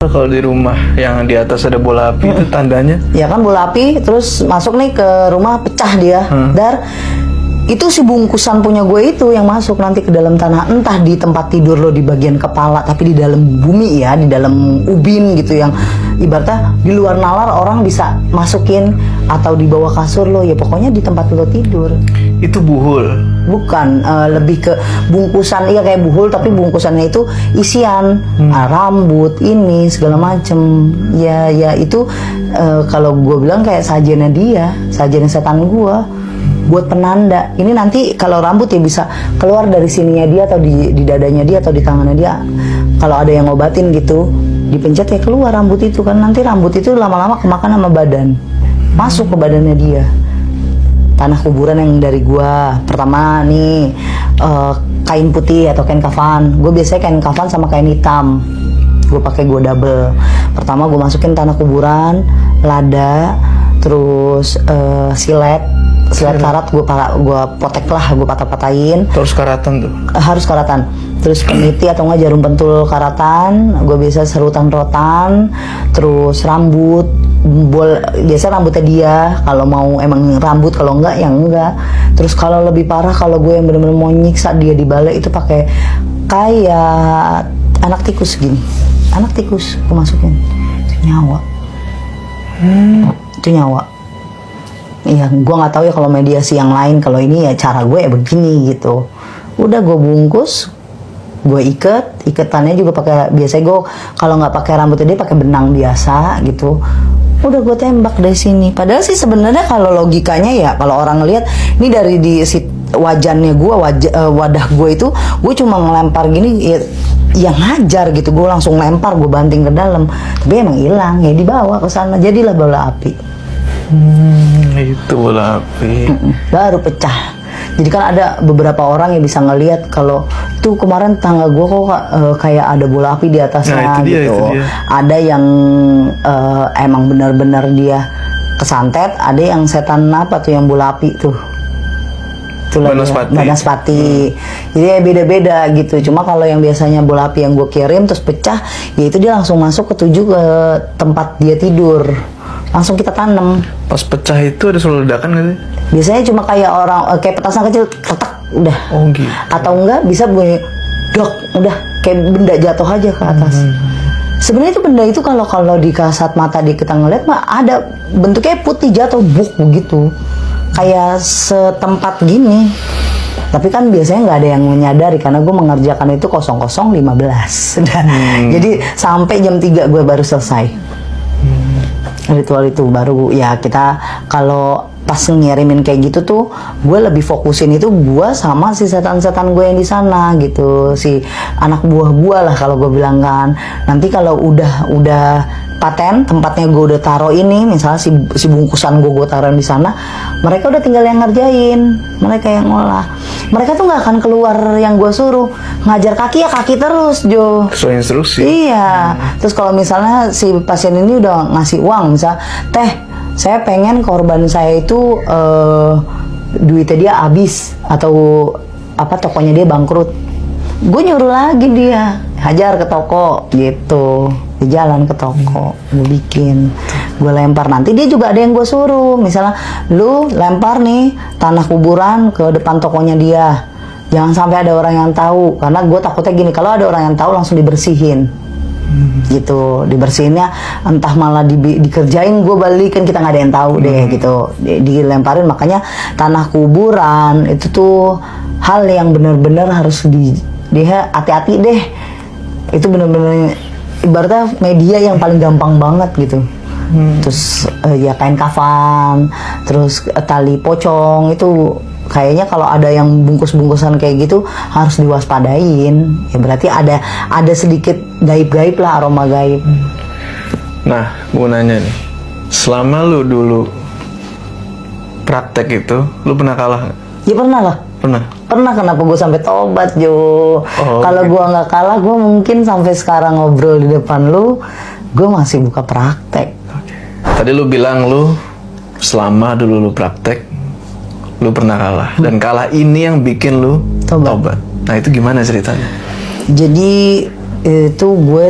apa kalau di rumah yang di atas ada bola api itu tandanya? Ya kan bola api, terus masuk nih ke rumah, pecah dia. Dar, itu si bungkusan punya gue itu yang masuk nanti ke dalam tanah, entah di tempat tidur lo di bagian kepala, tapi di dalam bumi ya, di dalam ubin gitu, yang ibaratnya di luar nalar orang bisa masukin, atau di bawah kasur lo, ya pokoknya di tempat lo tidur. Itu buhul. Bukan, lebih ke bungkusan, iya kayak buhul, tapi bungkusannya itu isian, rambut, ini segala macem. Ya itu kalau gue bilang kayak sajennya dia, sajennya setan gue, buat penanda. Ini nanti kalau rambut ya bisa keluar dari sininya dia, atau di dadanya dia, atau di tangannya dia. Kalau ada yang ngobatin gitu, dipencet ya keluar rambut itu kan. Nanti rambut itu lama-lama kemakan sama badan, masuk ke badannya dia. Tanah kuburan yang dari gua pertama nih, kain putih atau kain kafan. Gue biasanya kain kafan sama kain hitam, gue pakai, gue double. Pertama gue masukin tanah kuburan, lada, terus silet karat, gue potek lah, gue patah-patahin. Terus karatan tuh? Harus karatan. Terus peniti atau enggak jarum pentul karatan, gue biasa serutan rotan. Terus rambut, biasa rambutnya dia, kalau mau emang rambut, kalau enggak ya enggak. Terus kalau lebih parah, kalau gue yang bener-bener mau nyiksa dia di balai, itu pakai kayak anak tikus gini, anak tikus gue masukin, itu nyawa. Itu nyawa. Iya, gue nggak tahu ya kalau mediasi yang lain. Kalau ini ya cara gue ya begini gitu. Udah gue bungkus, gue iketannya juga pakai, biasanya gue kalau nggak pakai rambutnya dia pakai benang biasa gitu. Udah gue tembak dari sini. Padahal sih sebenarnya kalau logikanya ya, kalau orang ngelihat ini dari di wajannya gue, wadah gue itu, gue cuma ngelempar gini ya, yang ngajar gitu. Gue langsung lempar, gue banting ke dalam, tapi emang hilang ya, dibawa ke sana, jadilah bola api. Itu bola api. Baru pecah. Jadi kan ada beberapa orang yang bisa ngelihat kalau tuh kemarin tangga gue kok kayak ada bola api di atasnya. Nah, gitu. Itu dia. Ada yang emang benar-benar dia kesantet, ada yang setan apa tuh yang bola api tuh. Banaspati. Jadi ya beda-beda gitu. Cuma kalau yang biasanya bola api yang gue kirim terus pecah, ya itu dia langsung masuk ke tempat dia tidur. Langsung kita tanam. Pas pecah itu ada suara ledakan nggak sih? Biasanya cuma kayak kayak petasan kecil, ketak, udah. Oh gitu. Atau enggak bisa bunyi dok, udah kayak benda jatuh aja ke atas. Sebenarnya itu benda itu kalau di kasat mata kita ngeliat mah ada bentuknya putih jatuh buk begitu, kayak setempat gini. Tapi kan biasanya nggak ada yang menyadari karena gue mengerjakan itu 00.15. Jadi sampai jam 3 gue baru selesai. Ritual itu baru ya. Kita kalau pas ngirimin kayak gitu tuh, gue lebih fokusin itu gue sama si setan-setan gue yang di sana gitu, si anak buah gue lah kalau gue bilang kan. Nanti kalau udah paten, tempatnya gue udah taruh ini, misalnya si bungkusan gue taruh di sana, mereka udah tinggal yang ngerjain, mereka yang ngolah. Mereka tuh nggak akan keluar yang gue suruh. Ngajar kaki ya kaki terus, Jo. Sesuai instruksi. Iya. Terus kalau misalnya si pasien ini udah ngasih uang, misal teh, saya pengen korban saya itu duitnya dia habis, atau apa tokonya dia bangkrut, gue nyuruh lagi dia hajar ke toko gitu, di jalan ke toko, gue bikin, gue lempar. Nanti dia juga ada yang gue suruh, misalnya lu lempar nih tanah kuburan ke depan tokonya dia, jangan sampai ada orang yang tahu, karena gue takutnya gini, kalau ada orang yang tahu langsung dibersihin. Gitu, dibersihinnya entah malah dikerjain, gue balikin, kita nggak ada yang tahu deh gitu, dilemparin. Makanya tanah kuburan itu tuh hal yang benar-benar harus hati-hati deh. Itu benar-benar ibaratnya media yang paling gampang banget gitu. Terus ya kain kafan, terus tali pocong itu kayaknya kalau ada yang bungkus-bungkusan kayak gitu harus diwaspadain. Ya berarti ada sedikit gaib-gaib lah, aroma gaib. Nah, gue nanya nih, selama lu dulu praktek itu, lu pernah kalah nggak? Ya pernah lah. Pernah, kenapa gue sampai tobat, Jo? Kalau gue nggak kalah, gue mungkin sampai sekarang ngobrol di depan lu, gue masih buka praktek. Tadi lu bilang lu selama dulu lu praktek, lu pernah kalah, dan kalah ini yang bikin lu tobat. Nah itu gimana ceritanya? Jadi itu gue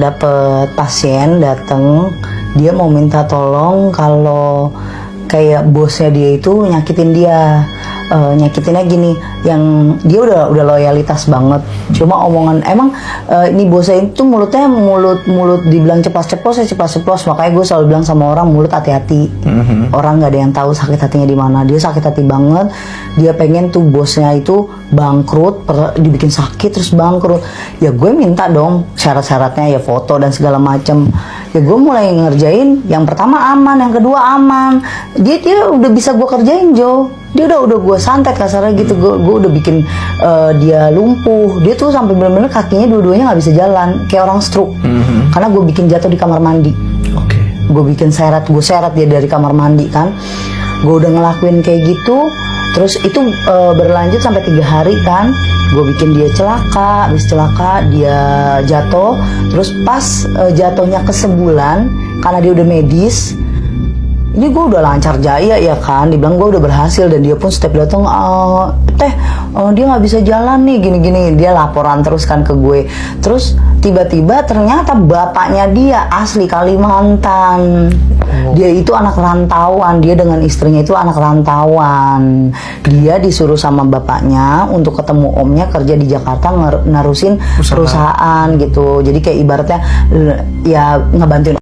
dapet pasien dateng, dia mau minta tolong kalau kayak bosnya dia itu nyakitin dia. Nyakitinnya gini, yang dia udah loyalitas banget, cuma omongan emang ini bosnya itu mulutnya mulut dibilang ceplos-ceplos ya ceplos-ceplos, makanya gue selalu bilang sama orang, mulut hati-hati. Orang nggak ada yang tahu sakit hatinya di mana. Dia sakit hati banget, dia pengen tuh bosnya itu bangkrut, dibikin sakit terus bangkrut. Ya gue minta dong syarat-syaratnya, ya foto dan segala macem. Ya gue mulai ngerjain, yang pertama aman, yang kedua aman. Dia udah bisa gue kerjain, Jo. Dia udah gue santet kasarnya gitu. Gue udah bikin dia lumpuh. Dia tuh sampai bener-bener kakinya dua-duanya nggak bisa jalan, kayak orang stroke. Karena gue bikin jatuh di kamar mandi. Gue bikin gue seret dia dari kamar mandi kan. Gue udah ngelakuin kayak gitu. Terus itu berlanjut sampai 3 hari kan. Gue bikin dia celaka, habis celaka dia jatuh. Terus pas jatuhnya ke sebulan, karena dia udah medis, ini gue udah lancar jaya ya kan, dibilang gue udah berhasil, dan dia pun setiap datang, dia nggak bisa jalan nih gini-gini, dia laporan terus kan ke gue. Terus tiba-tiba ternyata bapaknya dia asli Kalimantan. Dia itu anak rantauan, dia dengan istrinya itu anak rantauan. Dia disuruh sama bapaknya untuk ketemu omnya kerja di Jakarta, narusin perusahaan gitu. Jadi kayak ibaratnya ya ngebantuin